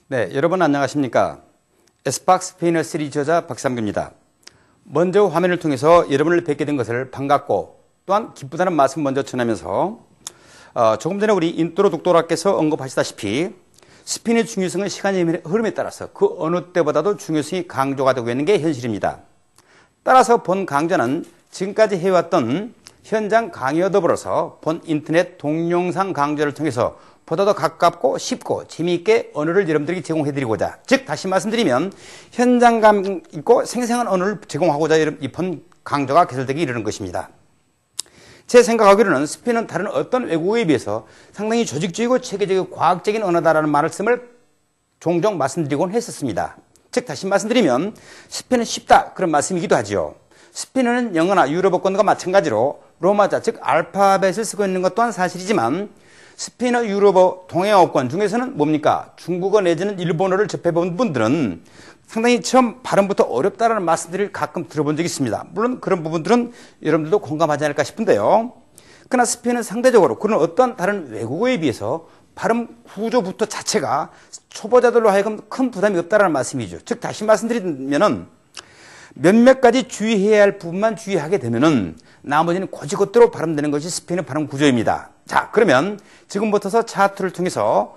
네, 여러분 안녕하십니까? 에스팍 스페인어 시리즈 저자 박삼규입니다. 먼저 화면을 통해서 여러분을 뵙게 된 것을 반갑고 또한 기쁘다는 말씀 먼저 전하면서 조금 전에 우리 인트로 독도라께서 언급하시다시피 스페인의 중요성은 시간의 흐름에 따라서 그 어느 때보다도 중요성이 강조가 되고 있는 게 현실입니다. 따라서 본 강좌는 지금까지 해왔던 현장 강의와 더불어서 본 인터넷 동영상 강좌를 통해서 보다 더 가깝고 쉽고 재미있게 언어를 여러분들에게 제공해드리고자, 즉 다시 말씀드리면 현장감 있고 생생한 언어를 제공하고자 이 본 강좌가 개설되기 이르는 것입니다. 제 생각하기로는 스페인은 다른 어떤 외국어에 비해서 상당히 조직적이고 체계적이고 과학적인 언어다라는 말씀을 종종 말씀드리곤 했었습니다. 즉 다시 말씀드리면 스페인은 쉽다 그런 말씀이기도 하죠. 스페인어는 영어나 유럽어권과 마찬가지로 로마자 즉 알파벳을 쓰고 있는 것 또한 사실이지만 스페인어, 유럽어, 동양어권 중에서는 뭡니까? 중국어 내지는 일본어를 접해본 분들은 상당히 처음 발음부터 어렵다라는 말씀들을 가끔 들어본 적이 있습니다. 물론 그런 부분들은 여러분들도 공감하지 않을까 싶은데요. 그러나 스페인은 상대적으로 그런 어떤 다른 외국어에 비해서 발음 구조부터 자체가 초보자들로 하여금 큰 부담이 없다라는 말씀이죠. 즉 다시 말씀드리면은 몇몇 가지 주의해야 할 부분만 주의하게 되면은 나머지는 곧이곧대로 발음되는 것이 스페인의 발음 구조입니다. 자, 그러면 지금부터서 차트를 통해서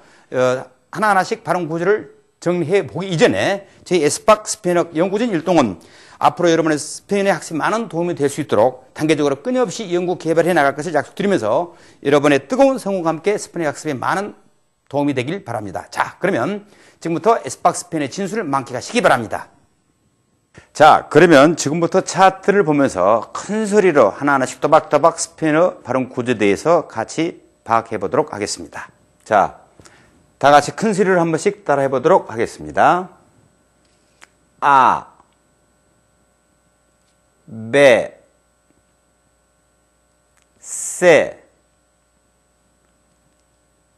하나하나씩 발음 구조를 정리해 보기 이전에 저희 에스팍 스페인어 연구진 일동은 앞으로 여러분의 스페인어 학습에 많은 도움이 될 수 있도록 단계적으로 끊임없이 연구 개발해 나갈 것을 약속드리면서 여러분의 뜨거운 성원과 함께 스페인어 학습에 많은 도움이 되길 바랍니다. 자, 그러면 지금부터 에스팍 스페인어의 진수를 만끽하시기 바랍니다. 자, 그러면 지금부터 차트를 보면서 큰 소리로 하나하나씩 또박또박 스페인어 발음 구조에 대해서 같이 파악해 보도록 하겠습니다. 자, 다 같이 큰 소리로 한 번씩 따라해 보도록 하겠습니다. 아, 베, 세,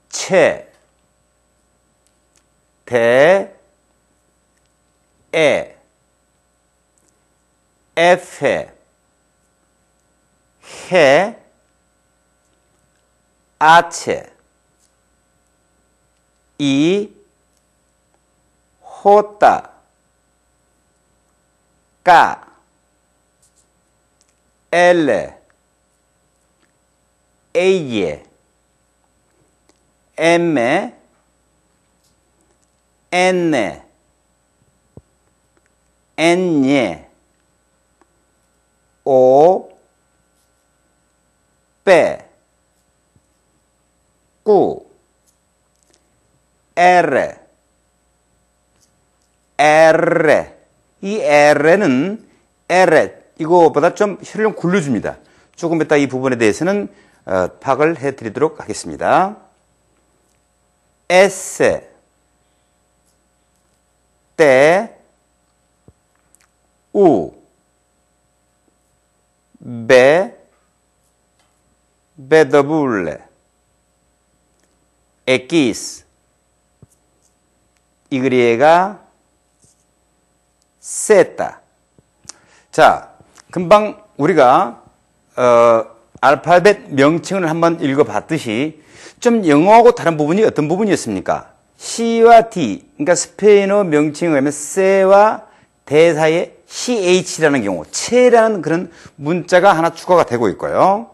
채, 대, 에, 에페, 해, 아체, 이, 호따, 까, 엘레, 에이에, 엠메, 엔네, 엔예, 오, 빼, 꾸, 에레, 에레. 이 에레는 에레 이거보다 좀 혀를 좀 굴려줍니다. 조금 이따 이 부분에 대해서는 파악을 해드리도록 하겠습니다. 에세, 때, 우, 베더블레, 에키스, 이 그리에가 세타. 자, 금방 우리가 알파벳 명칭을 한번 읽어봤듯이 좀 영어하고 다른 부분이 어떤 부분이었습니까? C와 D, 그러니까 스페인어 명칭에 의하면 세와 대 사이에 CH라는 경우, 체라는 그런 문자가 하나 추가가 되고 있고요.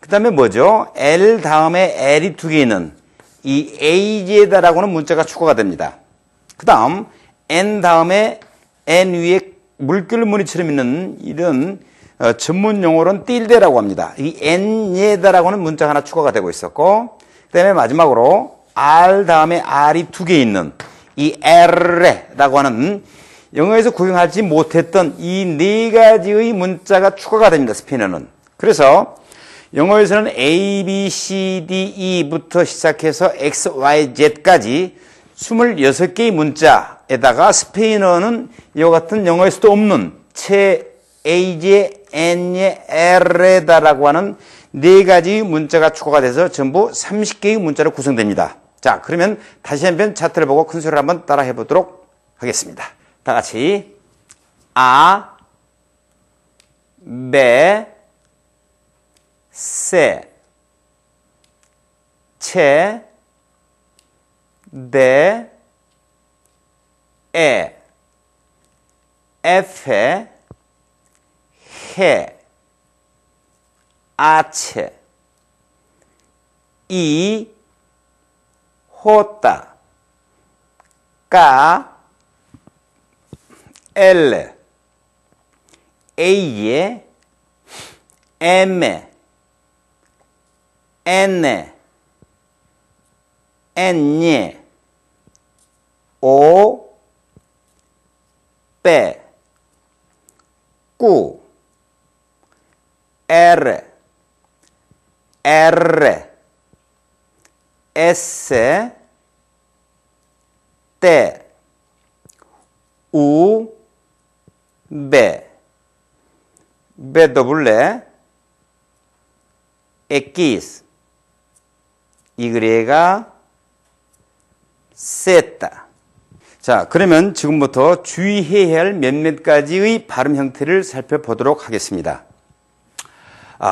그 다음에 뭐죠? L 다음에 L이 두 개 있는 이 AJ다라고는 문자가 추가가 됩니다. 그 다음 N 다음에 N 위에 물결무늬처럼 있는 이런 전문 용어로는 틸데라고 합니다. 이 N예다라고는 문자가 하나 추가가 되고 있었고, 그 다음에 마지막으로 R 다음에 R이 두 개 있는 이 R라고 하는 영어에서 구경하지 못했던 이 네 가지의 문자가 추가가 됩니다. 스페인어는. 그래서 영어에서는 A, B, C, D, E부터 시작해서 X, Y, Z까지 26개의 문자에다가 스페인어는 이와 같은 영어에서도 없는 체, A제, N제, R에다라고 하는 네 가지 문자가 추가가 돼서 전부 30개의 문자로 구성됩니다. 자, 그러면 다시 한번 차트를 보고 큰 소리를 한번 따라 해보도록 하겠습니다. 다 같이 아, 베, 세, 채, 대, 에, 에페, 해, 아체, 이, 호따, 까, 엘레, 에이에, 에메, 에네, 엔예, 오, 빼, 꾸, 에레, 에레, 에세, 때, 우, 베, 베도블레, X, Y가 세타. 자, 그러면 지금부터 주의해야 할 몇몇 가지의 발음 형태를 살펴보도록 하겠습니다.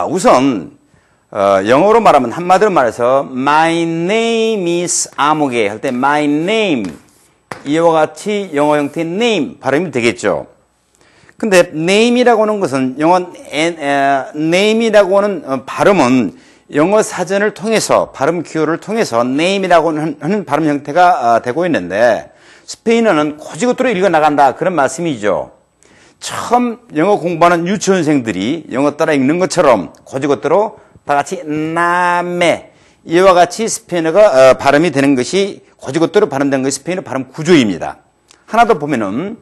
우선 영어로 말하면 한마디로 말해서 My name is 아무개 할 때 My name 이와 같이 영어 형태의 name 발음이 되겠죠. 근데 name이라고 하는 것은 name이라고 하는 발음은 영어 사전을 통해서 발음 기호를 통해서 name이라고 하는 발음 형태가 되고 있는데 스페인어는 고지고대로 읽어나간다 그런 말씀이죠. 처음 영어 공부하는 유치원생들이 영어 따라 읽는 것처럼 고지고대로 다 같이 나메 이와 같이 스페인어가 발음이 되는 것이 고지고대로 발음된 것이 스페인어 발음 구조입니다. 하나 더 보면은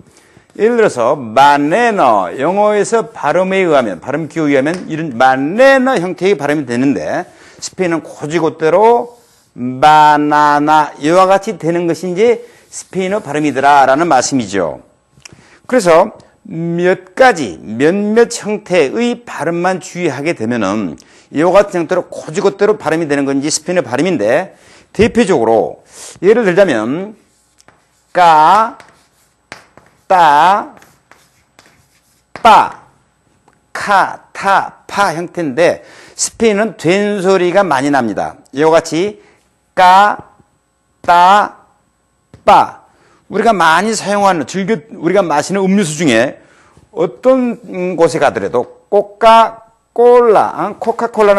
예를 들어서 마네너 영어에서 발음에 의하면 발음 기호에 의하면 이런 마네너 형태의 발음이 되는데 스페인어는 고지고대로 바나나 이와 같이 되는 것이 이제 스페인어 발음이더라라는 말씀이죠. 그래서 몇몇 형태의 발음만 주의하게 되면은 이와 같은 형태로 고지고대로 발음이 되는 건지 스페인어 발음인데 대표적으로 예를 들자면 까, 따, 빠, 카, 타, 파 형태인데 스페인어는 된 소리가 많이 납니다. 이와 같이 까, 따, 빠 우리가 많이 사용하는 즐겨 우리가 마시는 음료수 중에 어떤 곳에 가더라도 코카콜라는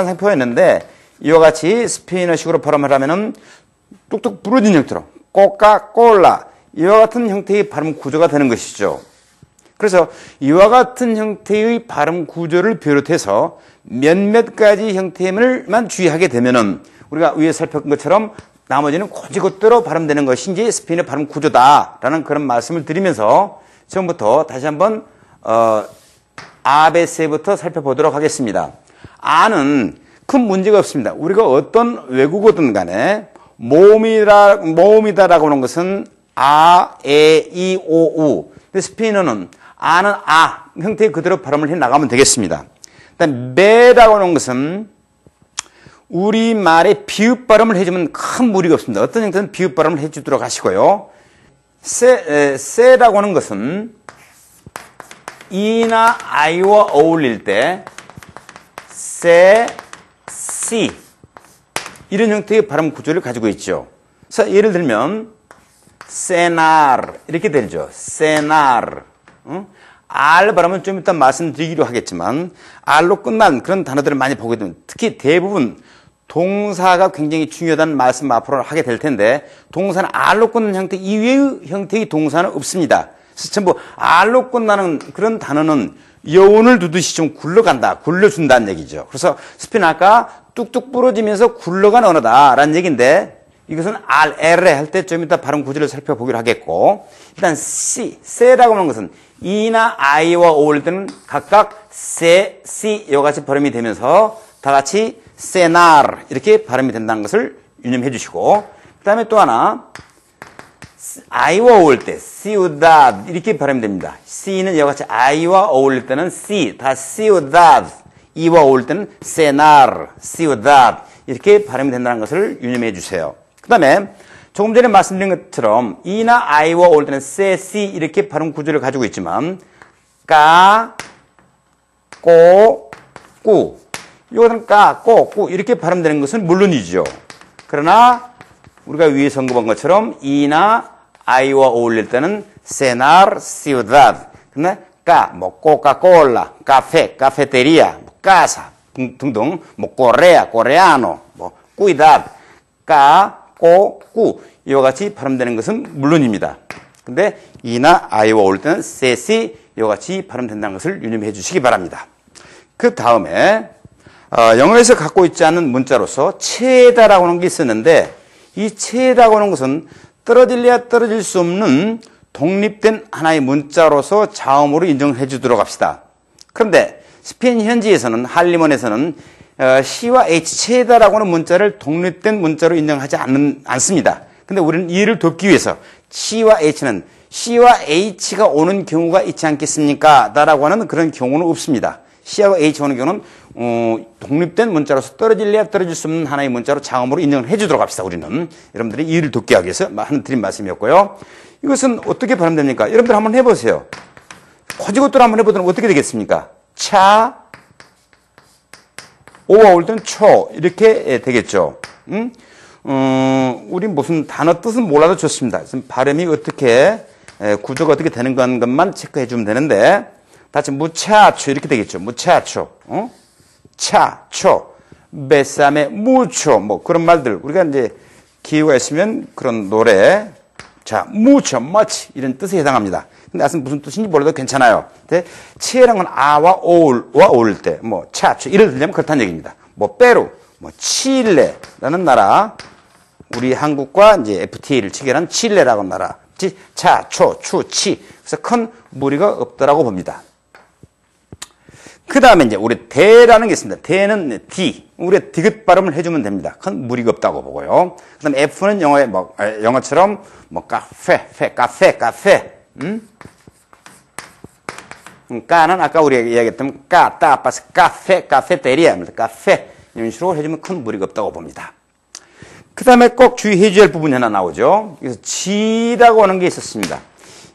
상표가 있는데 이와 같이 스페인어식으로 발음을 하면은 뚝뚝 부러진 형태로 코카콜라 이와 같은 형태의 발음 구조가 되는 것이죠. 그래서 이와 같은 형태의 발음 구조를 비롯해서 몇몇 가지 형태만을 주의하게 되면은 우리가 위에 살펴본 것처럼 나머지는 고지고대로 발음되는 것이 이제 스페인어 발음 구조다라는 그런 말씀을 드리면서 지금부터 다시 한번 아베세부터 살펴보도록 하겠습니다. 아는 큰 문제가 없습니다. 우리가 어떤 외국어든 간에 모음이다라고 하는 것은 아, 에, 이, 오, 우. 근데 스페인어는 아는 아 형태의 그대로 발음을 해 나가면 되겠습니다. 그다음 메라고 하는 것은 우리말에 비읍 발음을 해주면 큰 무리가 없습니다. 어떤 형태는 비읍 발음을 해주도록 하시고요. 세라고 하는 것은 이나 아이와 어울릴 때 세, 시 이런 형태의 발음 구조를 가지고 있죠. 그래서 예를 들면 세나르 이렇게 되죠. 세나르 R 발음은 좀 이따 말씀드리기로 하겠지만 R로 끝난 그런 단어들을 많이 보게 되면 특히 대부분 동사가 굉장히 중요하다는 말씀 앞으로 하게 될 텐데 동사는 R로 끝난 형태 이외의 형태의 동사는 없습니다. 그래서 전부 R로 끝나는 그런 단어는 여운을 두듯이 좀 굴러간다, 굴려준다는 얘기죠. 그래서 스페인어 아까 뚝뚝 부러지면서 굴러간 언어다라는 얘기인데 이것은 R, L 할 때 좀 이따 발음 구조를 살펴보기로 하겠고 일단 세라고 하는 것은 이나 아이와 어울릴 때는 각각 세, 시 이와 같이 발음이 되면서 다 같이 세나르 이렇게 발음이 된다는 것을 유념해 주시고 그 다음에 또 하나 아이와 어울릴 때 ciudad 이렇게 발음이 됩니다. C는 이와 같이 아이와 어울릴 때는 C 다 ciudad 이와 어울릴 때는 senar, ciudad 이렇게 발음이 된다는 것을 유념해 주세요. 그 다음에 조금 전에 말씀드린 것처럼 이나 아이와 어울릴 때는 se, si 이렇게 발음 구조를 가지고 있지만 까, 꼬, 꾸 이것은 까, 꼬, 꾸 이렇게 발음되는 것은 물론이죠. 그러나 우리가 위에 언급한 것처럼 이나 I와 어울릴 때는 cenar, ciudad. 근데 까, 뭐 코카콜라, 카페, 카페테리아, casa 등등, 뭐 코레아, 코레아노, 뭐 cuidad, 까, 꼬, 꾸 이와 같이 발음되는 것은 물론입니다. 근데 이나 아이와 어울릴 때는 세시 이와 같이 발음된다는 것을 유념해 주시기 바랍니다. 그 다음에 영어에서 갖고 있지 않은 문자로서 체다라고 하는 게 있었는데 이 체다라고 하는 것은 떨어질래야 떨어질 수 없는 독립된 하나의 문자로서 자음으로 인정해 주도록 합시다. 그런데 스페인 현지에서는 할리먼에서는 C와 H 체다라고 하는 문자를 독립된 문자로 인정하지 않습니다. 근데 우리는 이해를 돕기 위해서 C와 H는 C와 H가 오는 경우가 있지 않겠습니까? 라고 하는 그런 경우는 없습니다. C하고 H가 오는 경우는 독립된 문자로서 떨어질래야 떨어질 수 없는 하나의 문자로 자음으로 인정을 해주도록 합시다. 우리는 여러분들이 이해를 돕기 하기 위해서 하는 드린 말씀이었고요. 이것은 어떻게 발음됩니까? 여러분들 한번 해보세요. 거지것대로 한번 해보도록 어떻게 되겠습니까? 차, 오와 올 때는 초 이렇게 되겠죠. 우리 무슨 단어 뜻은 몰라도 좋습니다. 발음이 어떻게 구조가 어떻게 되는 것만 체크해 주면 되는데 다시 무차초 이렇게 되겠죠. 무차초, 차초, 베사메 무초 뭐 그런 말들 우리가 이제 기회가 있으면 그런 노래 자 무초 much 이런 뜻에 해당합니다. 근데 아직 무슨 뜻인지 몰라도 괜찮아요. 근데 치에란 건 아와 오울와 어울릴 때 뭐 차초 이를 들려면 그렇다는 얘기입니다. 뭐 페루, 뭐 칠레라는 나라 우리 한국과 이제 FTA를 체결한 칠레라고 하는 나라 차, 초, 추, 치 그래서 큰 무리가 없다라고 봅니다. 그 다음에 이제 우리 대라는 게 있습니다. 대는 D. 우리가 디귿 발음을 해주면 됩니다. 큰 무리가 없다고 보고요. 그 다음에 F는 영어처럼 뭐 카페. 까는 아까 우리가 이야기했던 따빠스 카페테리아입니다. 카페. 이런 식으로 해주면 큰 무리가 없다고 봅니다. 그 다음에 꼭 주의해 줘야 할 부분이 하나 나오죠. 그래서 지라고 하는 게 있었습니다.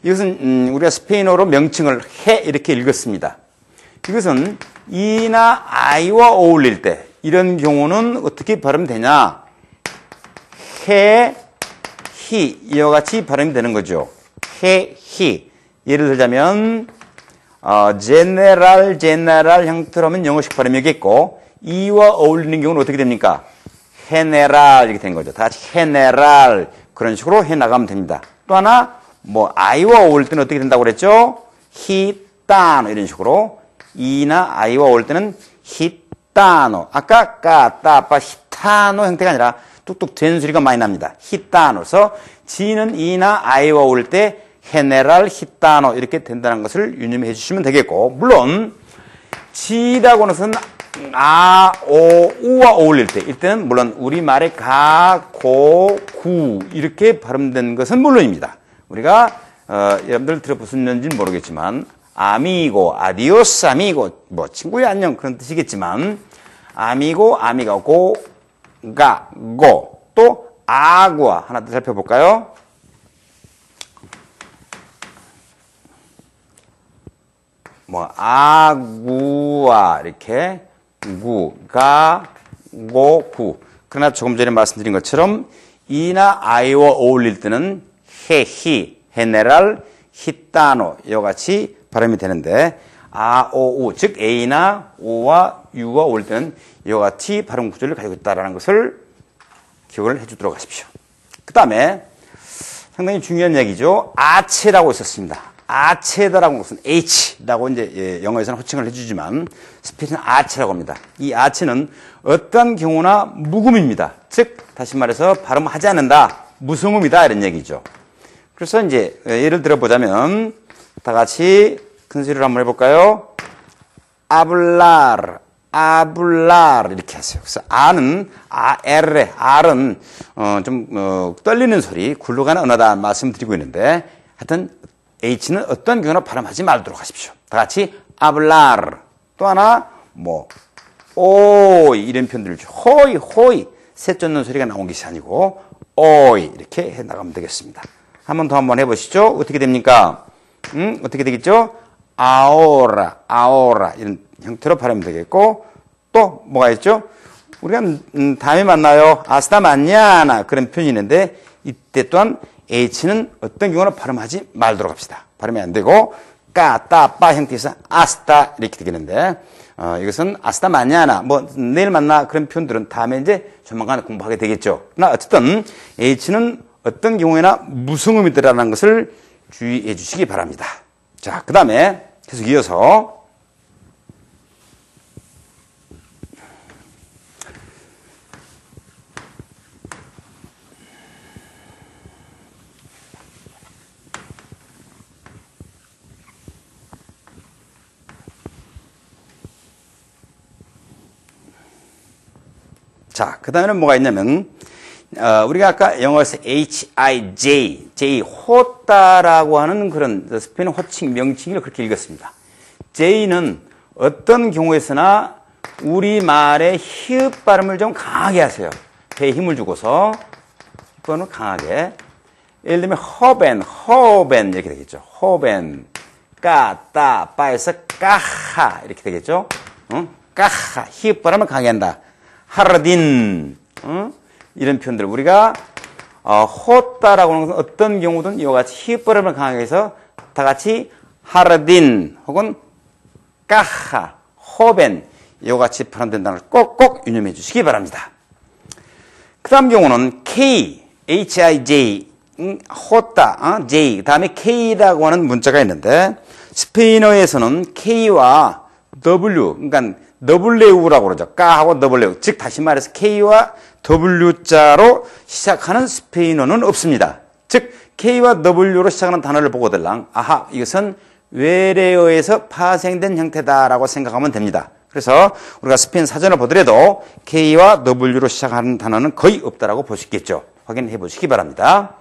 이것은 우리가 스페인어로 명칭을 해 이렇게 읽었습니다. 이것은 이나 아이와 어울릴 때 이런 경우는 어떻게 발음되냐? 해, 히 이와 같이 발음이 되는 거죠. 해, 히 예를 들자면 general 형태로 하면 영어식 발음이겠고 이와 어울리는 경우는 어떻게 됩니까? general 이렇게 된 거죠. 다 같이 general 그런 식으로 해나가면 됩니다. 또 하나 뭐 아이와 어울릴 때는 어떻게 된다고 그랬죠? 히타노 이런 식으로 이나 아이와 어울릴 때는 히타노 아까 까따빠 히타노 형태가 아니라 뚝뚝 된 소리가 많이 납니다. 히타노서 지는 이나 아이와 어울릴 때 헤네랄 히타노 이렇게 된다는 것을 유념해 주시면 되겠고 물론 지라고 하는 것은 아, 오, 우와 어울릴 때 이때는 물론 우리말의 가, 고, 구 이렇게 발음된 것은 물론입니다. 우리가 여러분들 들어보셨는지는 모르겠지만 아미고, 아디오스 아미고 뭐 친구야 안녕 그런 뜻이겠지만 아미고, 아미가 고, 가, 고 또 아구아 하나 더 살펴볼까요? 뭐 아구아 이렇게 구, 가, 고, 구. 그러나 조금 전에 말씀드린 것처럼 이나 아이와 어울릴 때는 헤히, 헤네랄, 히타노 이와 같이 발음이 되는데 아, 오, 우 즉 A나 O와 U와 어울릴 때는 이와 같이 발음 구조를 가지고 있다는 것을 기억을 해주도록 하십시오. 그 다음에 상당히 중요한 얘기죠. 아체라고 있었습니다. 아체다라고 하는 것은 H라고 이제 영어에서는 호칭을 해주지만 스페인은 아체라고 합니다. 이 아체는 어떤 경우나 묵음입니다. 즉 다시 말해서 발음하지 않는다, 무성음이다 이런 얘기죠. 그래서 이제 예를 들어보자면 다 같이 큰 소리로 한번 해볼까요? 아블라르 이렇게 하세요. 그래서 아는 R은 좀 떨리는 소리, 굴러가는 언어다 말씀드리고 있는데 하여튼 H는 어떤 경우나 발음하지 말도록 하십시오. 다 같이 아블라르. 또 하나 뭐 오이 이런 표현들을 호이 새 쫓는 소리가 나온 것이 아니고 오이 이렇게 해 나가면 되겠습니다. 한 번 더 한번 해보시죠. 어떻게 됩니까? 어떻게 되겠죠? 아오라 이런 형태로 발음이 되겠고 또 뭐가 있죠? 우리가 다음에 만나요. 아스타 마냐나 그런 표현이 있는데 이때 또한 H는 어떤 경우는 발음하지 말도록 합시다. 발음이 안 되고 까, 따, 빠 형태에서 아스타 이렇게 되겠는데 이것은 아스타 마냐나 뭐 내일 만나 그런 표현들은 다음에 이제 조만간 공부하게 되겠죠. 그러나 어쨌든 H는 어떤 경우에나 무성음이더라는 것을 주의해 주시기 바랍니다. 자, 그 다음에 계속 이어서 자, 그 다음에는 뭐가 있냐면, 우리가 아까 영어에서 H-I-J, 호따라고 하는 그런 스페인 호칭, 명칭을 그렇게 읽었습니다. J는 어떤 경우에서나 우리말의 히읗 발음을 좀 강하게 하세요. 배에 힘을 주고서, 그거는 강하게. 예를 들면, 허벤, 이렇게 되겠죠. 허벤, 까, 따, 빠에서 까하, 이렇게 되겠죠. 까하, 히읗 발음을 강하게 한다. 하르딘, 이런 표현들 우리가 호따라고 하는 것은 어떤 경우든 이와 같이 히읗 발음을 강하게 해서 다 같이 하르딘 혹은 까하, 호벤 이와 같이 발음된다는 걸 꼭꼭 유념해 주시기 바랍니다. 그 다음 경우는 K, H-I-J, 호따, J, 그 다음에 K라고 하는 문자가 있는데 스페인어에서는 K와 W, 그러니까 W라고 그러죠. 까하고 W. 즉, 다시 말해서 K와 W자로 시작하는 스페인어는 없습니다. 즉, K와 W로 시작하는 단어를 보고들랑, 아하, 이것은 외래어에서 파생된 형태다라고 생각하면 됩니다. 그래서 우리가 스페인 사전을 보더라도 K와 W로 시작하는 단어는 거의 없다라고 볼 수 있겠죠. 확인해 보시기 바랍니다.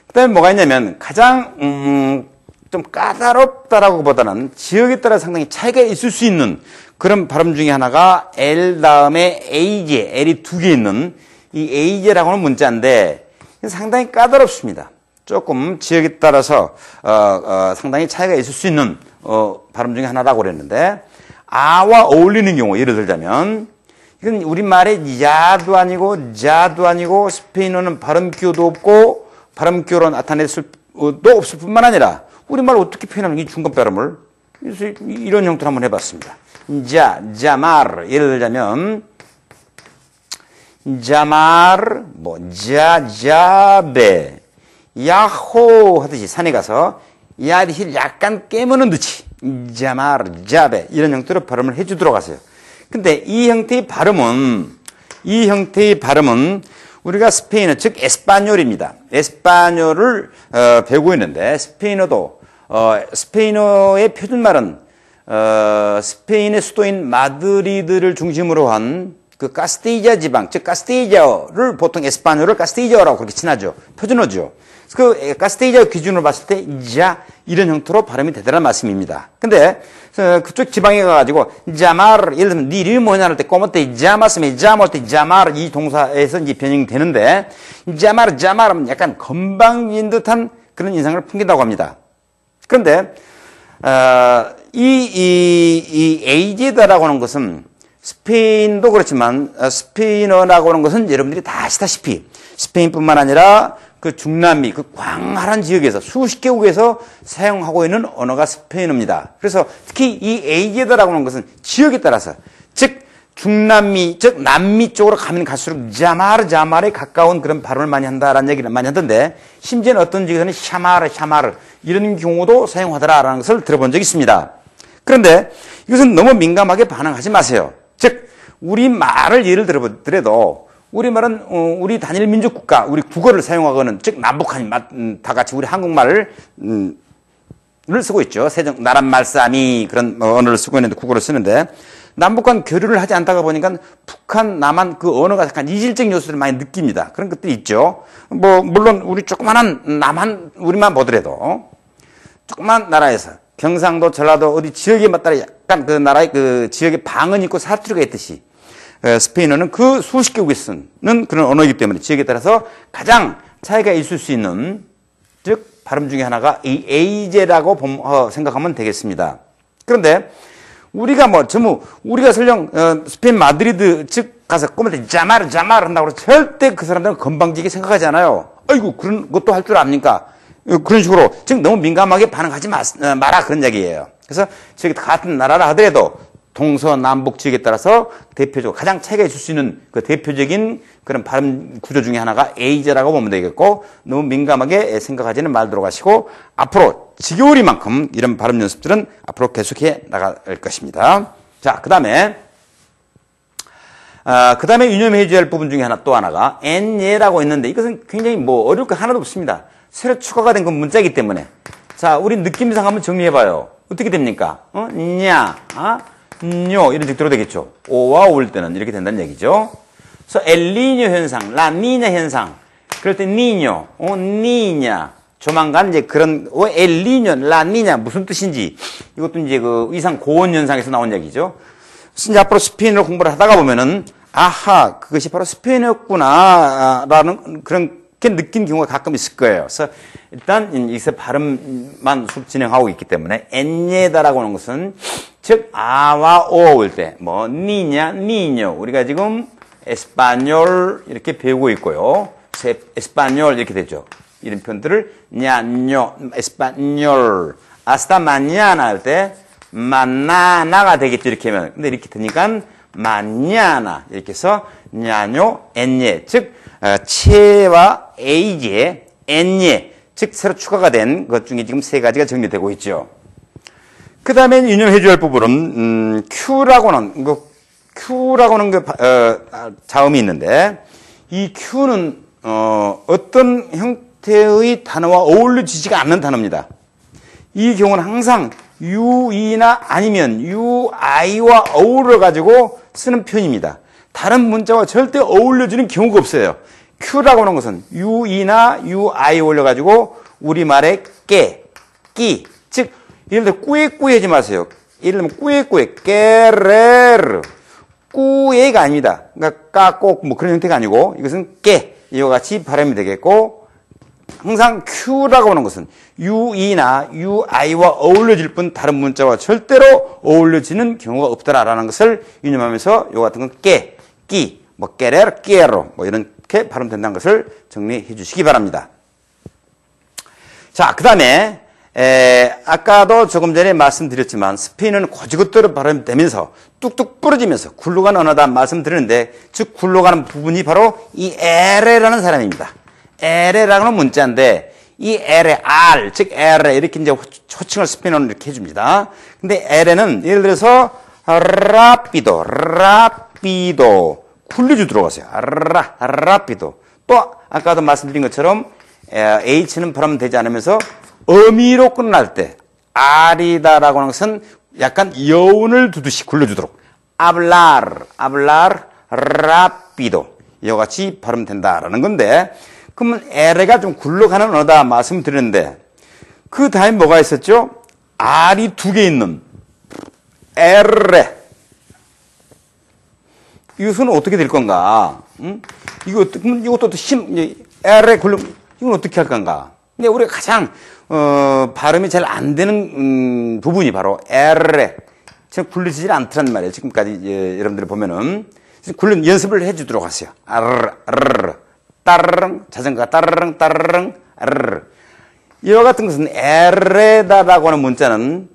그 다음에 뭐가 있냐면, 가장, 좀 까다롭다라고 보다는 지역에 따라 상당히 차이가 있을 수 있는 그런 발음 중에 하나가 L 다음에 AJ, L이 두 개 있는 이 AJ라고 하는 문자인데 상당히 까다롭습니다. 조금 지역에 따라서 상당히 차이가 있을 수 있는 발음 중에 하나라고 그랬는데 아와 어울리는 경우 예를 들자면 이건 우리말에 야도 아니고 자도 아니고 스페인어는 발음기호도 없고 발음기호로 나타낼 수도 없을 뿐만 아니라 우리말 어떻게 표현하는 이 중간 발음을 이런 형태로 한번 해봤습니다. 자마르 예를 들자면 자마르 자베 야호 하듯이 산에 가서 야를 약간 깨무는 듯이 자마르 자베 이런 형태로 발음을 해주도록 하세요. 근데 이 형태의 발음은 우리가 스페인어 즉 에스파뇰입니다. 에스파뇰을 배우고 있는데 스페인어도 스페인어의 표준말은 스페인의 수도인 마드리드를 중심으로 한 그 카스티리아 지방, 즉 카스티리아어를 보통 에스파뇰을 카스티리아어라고 그렇게 친하죠. 표준어죠. 그 카스티리아 기준으로 봤을 때 이런 형태로 발음이 되더라는 말씀입니다. 근데 그쪽 지방에 가가지고 자마르 예를 들면 네 이름이 뭐냐 할 때 꼬마때 자마스면 자모 때 자마르 이 동사에서 이제 변형이 되는데 자마르 하면 약간 건방진 듯한 그런 인상을 풍긴다고 합니다. 그런데 이 AJ다라고 하는 것은 스페인도 그렇지만 스페인어라고 하는 것은 여러분들이 다 아시다시피 스페인뿐만 아니라 그 중남미 그 광활한 지역에서 수십 개국에서 사용하고 있는 언어가 스페인어입니다. 그래서 특히 이 AJ다라고 하는 것은 지역에 따라서 즉 중남미 즉 남미 쪽으로 가면 갈수록 자마르에 가까운 그런 발음을 많이 한다라는 얘기를 많이 하던데 심지어는 어떤 지역에서는 샤마르 이런 경우도 사용하더라라는 것을 들어본 적이 있습니다. 그런데 이것은 너무 민감하게 반응하지 마세요. 즉 우리 말을 예를 들어보더라도 우리 말은 우리 단일 민족 국가 우리 국어를 사용하고는 즉 남북한 다 같이 우리 한국말을 쓰고 있죠. 세종 나란 말싸미 그런 언어를 쓰고 있는데 국어를 쓰는데 남북한 교류를 하지 않다가 보니까 북한 남한 그 언어가 약간 이질적 요소를 많이 느낍니다. 그런 것들이 있죠. 물론 우리 조그만한 남한 우리만 보더라도 조그만 나라에서 경상도, 전라도 어디 지역에 따라 약간 그 나라의 그 지역에 방언이 있고 사투리가 있듯이 스페인어는 그 수십 개국에 쓰는 그런 언어이기 때문에 지역에 따라서 가장 차이가 있을 수 있는 즉 발음 중에 하나가 이 AJ라고 생각하면 되겠습니다. 그런데 우리가 우리가 설령 스페인 마드리드 즉 가서 꼬마한테 자마르 한다고 해서 절대 그 사람들은 건방지게 생각하지 않아요. 아이고, 그런 것도 할 줄 압니까? 그런 식으로, 즉, 너무 민감하게 반응하지 마라. 그런 얘기예요. 그래서, 저기 같은 나라라 하더라도, 동서남북 지역에 따라서 대표적으로 가장 차이가 있을 수 있는 그 대표적인 그런 발음 구조 중에 하나가 A제라고 보면 되겠고, 너무 민감하게 생각하지는 말도록 하시고, 앞으로 지겨울이만큼 이런 발음 연습들은 앞으로 계속해 나갈 것입니다. 자, 그 다음에 유념해 줘야 할 부분 중에 또 하나가 엔예라고 있는데, 이것은 굉장히 어려울 거 하나도 없습니다. 새로 추가가 된 건 문자이기 때문에. 자, 우리 느낌상 한번 정리해봐요. 어떻게 됩니까? 냐, 뇨 이런 식으로 되겠죠. 오와 올 때는 이렇게 된다는 얘기죠. 그래서 엘니뇨 현상, 라니냐 현상. 그럴 때 니뇨, 니냐. 조만간 이제 그런 엘니뇨, 라니냐 무슨 뜻인지 이것도 이제 그 이상 고온 현상에서 나온 얘기죠. 그래서 이제 앞으로 스페인어를 공부를 하다가 보면은 아하 그것이 바로 스페인어였구나라는 그렇게 느낀 경우가 가끔 있을 거예요. 그래서 일단 여기서 발음만 수업 진행하고 있기 때문에 엔예다라고 하는 것은 즉 아와 오가 올 때 니냐 니뇨 우리가 지금 에스파뇰 이렇게 배우고 있고요. 에스파뇰 이렇게 되죠. 이런 표현들을 냐뇨 에스파뇰 아스타 마냐나 할 때 만나나가 되겠죠. 이렇게 하면 근데 이렇게 되니까 마냐나 이렇게 해서 냐뇨 엔예 즉 체와 에이제 엔예 즉 새로 추가가 된 것 중에 지금 세 가지가 정리되고 있죠. 그 다음에 유념해 줘야 할 부분은 Q라고 하는 자음이 있는데 이 Q는 어떤 형태의 단어와 어울려지지가 않는 단어입니다. 이 경우는 항상 UE나 아니면 UI와 어우러 가지고 쓰는 표현입니다. 다른 문자와 절대 어울려지는 경우가 없어요. Q라고 하는 것은 UE나 UI 올려가지고 우리말의 끼, 즉 예를 들어 꾸에꾸에 하지 마세요. 예를 들면 꾸에꾸에, 깨레르, 꾸에가 아닙니다. 그러니까 까꼭 그런 형태가 아니고 이것은 이와 같이 발음이 되겠고 항상 Q라고 하는 것은 UE나 UI와 어울려질 뿐 다른 문자와 절대로 어울려지는 경우가 없더라라는 것을 유념하면서 요 같은 건 끼, 깨레르, 끼에로 이렇게 발음된다는 것을 정리해 주시기 바랍니다. 자, 그 다음에 아까도 조금 전에 말씀드렸지만 스페인어는 거지것대로 발음되면서 뚝뚝 부러지면서 굴러가는 언어다 말씀드리는데 즉 굴러가는 부분이 바로 이 에레라는 사람입니다. 에레라는 문자인데 이 에레, 즉 에레 이렇게 이제 호칭을 스페인어는 이렇게 해줍니다. 근데 에레는 예를 들어서 라피도 굴려주 들어가세요. 라피도 또 아까도 말씀드린 것처럼 H는 발음되지 않으면서 어미로 끝날 때 아리다라고 하는 것은 약간 여운을 두듯이 굴려주도록 hablar rápido 이와 같이 발음된다라는 건데 그러면 에레가 좀 굴러가는 언어다 말씀드렸는데 그 다음에 뭐가 있었죠? R이 두 개 있는 에레 이것은 어떻게 될 건가? 이것도 에레 굴러 이건 어떻게 할 건가? 근데 우리가 가장 발음이 잘 안 되는 부분이 바로 에레 지금 굴리질 않더란 말이에요. 지금까지 여러분들이 보면은 연습을 해주도록 하세요. 따르릉 자전거가 따르릉 이와 같은 것은 에레다라고 하는 문자는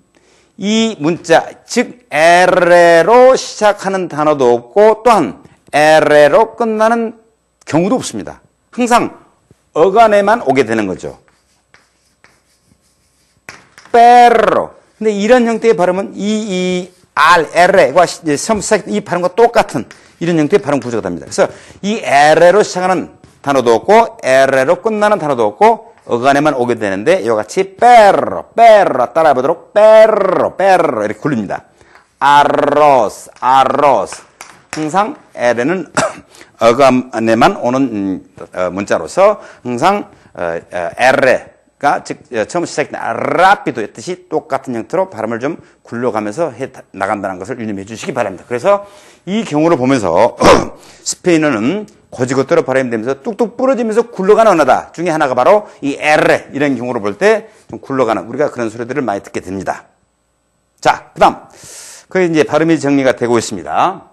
이 문자 즉 에레로 시작하는 단어도 없고 또한 에레로 끝나는 경우도 없습니다. 항상 어간에만 오게 되는 거죠. 페로. 근데 이런 형태의 발음은 에레과 처음 시작 이 발음과 똑같은 이런 형태의 발음 구조가 됩니다. 그래서 이 에레로 시작하는 단어도 없고 에레로 끝나는 단어도 없고 어간에만 오게 되는데 이와 같이 페로 따라해보도록 페로 이렇게 굴립니다. 아로스 항상 에레는 어간에만 오는 문자로서 항상 에레가 즉 처음 시작된 라피도 뜻이 똑같은 형태로 발음을 좀 굴려가면서 해 나간다는 것을 유념해 주시기 바랍니다. 그래서 이 경우를 보면서 스페인어는 거지것대로 발음되면서 뚝뚝 부러지면서 굴러가는 언어다 중에 하나가 바로 이 에레 이런 경우를 볼 때 좀 굴러가는 우리가 그런 소리들을 많이 듣게 됩니다. 자, 그다음 그 이제 발음이 정리가 되고 있습니다.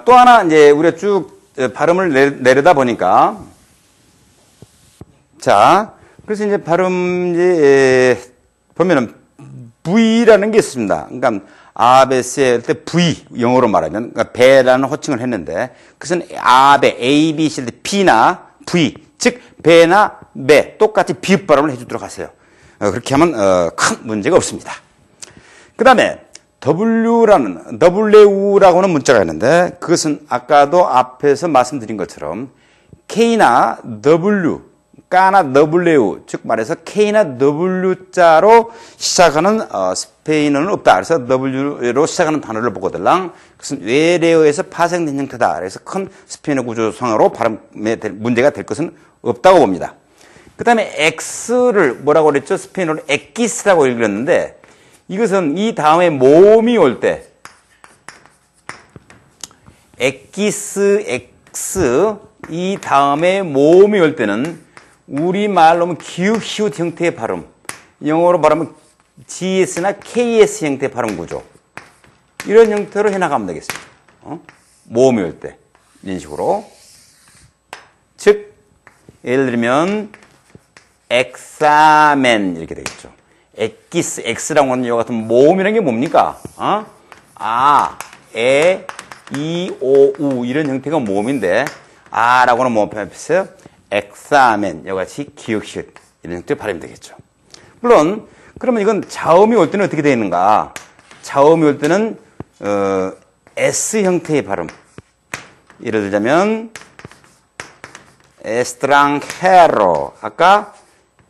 또 하나 이제 우리가 쭉 발음을 내려다 보니까 자, 그래서 이제 발음, 보면은 V라는 게 있습니다. 그러니까 아베세 할 때 V, 영어로 말하면, 그러니까 배라는 호칭을 했는데, 그것은 아베, A, B, C 할 때 B나 V, 즉, 배나 배, 똑같이 비읍 발음을 해주도록 하세요. 그렇게 하면, 큰 문제가 없습니다. 그 다음에, W라고 하는 문자가 있는데, 그것은 아까도 앞에서 말씀드린 것처럼, K나 W, K나 W, 즉 말해서 K나 W자로 시작하는 스페인어는 없다. 그래서 W로 시작하는 단어를 보거들랑 그것은 외래어에서 파생된 형태다. 그래서 큰 스페인어 구조상으로 발음에 문제가 될 것은 없다고 봅니다. 그 다음에 X를 뭐라고 그랬죠? 스페인어로 엑기스라고 읽었는데 이것은 이 다음에 모음이 올 때 엑기스, X 이 다음에 모음이 올 때는 우리말로 하면 기읍, 시읒 형태의 발음, 영어로 말하면 GS나 KS 형태의 발음 구조, 이런 형태로 해나가면 되겠습니다. 모음이 올 때 이런 식으로. 즉 예를 들면 엑사멘 이렇게 되겠죠. 엑기스, X라고 하는 이와 같은 모음이라는 게 뭡니까? 아, 에, 이, 오, 우 이런 형태가 모음인데 아라고 하는 모음 표현했어요. 엑사멘, 이와 같이 기역시읒 이런 형태로 발음이 되겠죠. 물론 그러면 이건 자음이 올 때는 어떻게 되어 있는가? 자음이 올 때는 S 형태의 발음. 예를 들자면 에스트랑헤로, 아까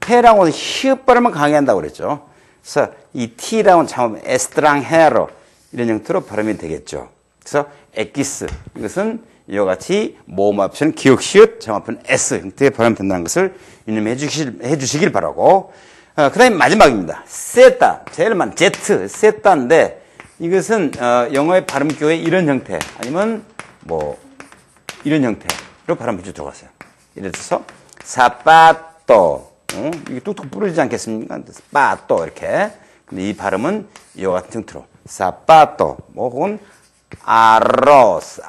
헤라고 하는 히읗 발음을 강하게 한다고 그랬죠. 그래서 이 T라고 하는 자음 에스트랑헤로 이런 형태로 발음이 되겠죠. 그래서 엑기스, 이것은 이와 같이 모음 앞에는 기역, 시읒, 자음 앞에는 S 형태의 발음이 된다는 것을 유념해 주시길 바라고. 그 다음에 마지막입니다. 세타, 제일 많은 Z, 세타인데 이것은 영어의 발음교의 이런 형태 아니면 뭐 이런 형태로 발음해 주도록 하세요. 예를 들어서 사파토, 이게 뚝뚝 부러지지 않겠습니까? 빠또 이렇게. 근데 이 발음은 이와 같은 형태로 사파토, 뭐 혹은 아로스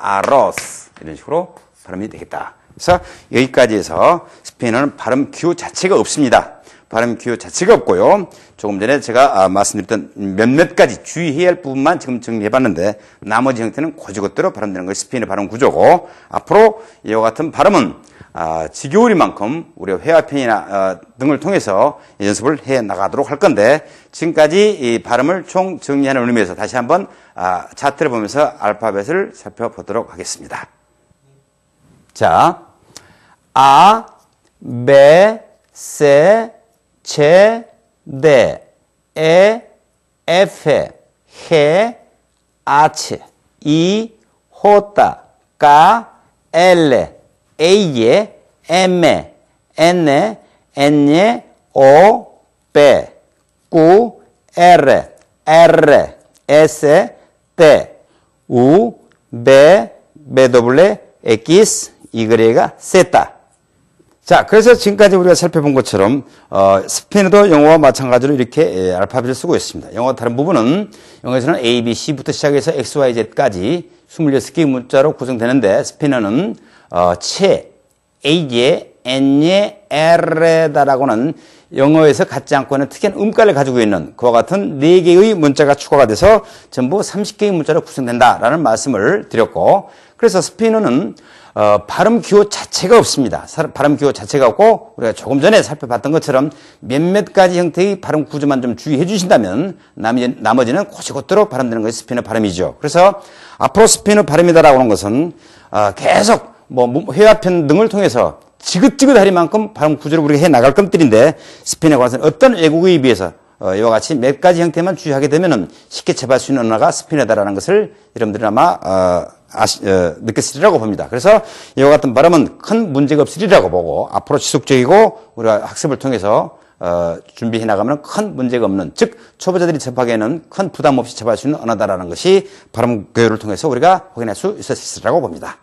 이런 식으로 발음이 되겠다. 그래서 여기까지 해서 스페인어는 발음 기호 자체가 없습니다. 발음 기호 자체가 없고요. 조금 전에 제가 말씀드렸던 몇몇 가지 주의해야 할 부분만 지금 정리해봤는데 나머지 형태는 고지것대로 발음되는 것이 스페인어 발음 구조고, 앞으로 이와 같은 발음은 지겨울이만큼 우리가 회화편이나 등을 통해서 연습을 해 나가도록 할 건데, 지금까지 이 발음을 총 정리하는 의미에서 다시 한번 차트를 보면서 알파벳을 살펴보도록 하겠습니다. 자, 아, 베, 세, 체, 데, 에, 에페, 헤, 아체, 이, 호타, 까, 엘레, 에이에, 엠에, 엔에, 엔예, 오, 베, 꾸, 에레, 에레, 에세, 테, 우, 베, 베도블레, 에키스, 이그레가, 세타. 자, 그래서 지금까지 우리가 살펴본 것처럼 스페인어도 영어와 마찬가지로 이렇게 알파벳을 쓰고 있습니다. 영어 다른 부분은 영어에서는 A, B, C부터 시작해서 X, Y, Z까지 26개의 문자로 구성되는데, 스페인어는 체, A에, N에, R에다라고는 영어에서 갖지 않고 있는 특이한 음가를 가지고 있는 그와 같은 4개의 문자가 추가가 돼서 전부 30개의 문자로 구성된다라는 말씀을 드렸고, 그래서 스페인어는 발음 기호 자체가 없습니다. 발음 기호 자체가 없고, 우리가 조금 전에 살펴봤던 것처럼 몇몇 가지 형태의 발음 구조만 좀 주의해 주신다면 나머지는 곧이곧대로 발음되는 것이 스페인어 발음이죠. 그래서 앞으로 스페인어 발음이다라고 하는 것은 계속 회화편 등을 통해서 지긋지긋하리만큼 발음 구조를 우리가 해 나갈 것들인데, 스페인어에 관해서는 어떤 외국어에 비해서 이와 같이 몇 가지 형태만 주의하게 되면은 쉽게 접할 수 있는 언어가 스페인어다라는 것을 여러분들이 아마 느꼈으리라고 봅니다. 그래서 이와 같은 발음은 큰 문제가 없으리라고 보고, 앞으로 지속적이고 우리가 학습을 통해서 준비해 나가면 큰 문제가 없는, 즉 초보자들이 접하기에는 큰 부담 없이 접할 수 있는 언어다라는 것이 발음 교육을 통해서 우리가 확인할 수 있었으리라고 봅니다.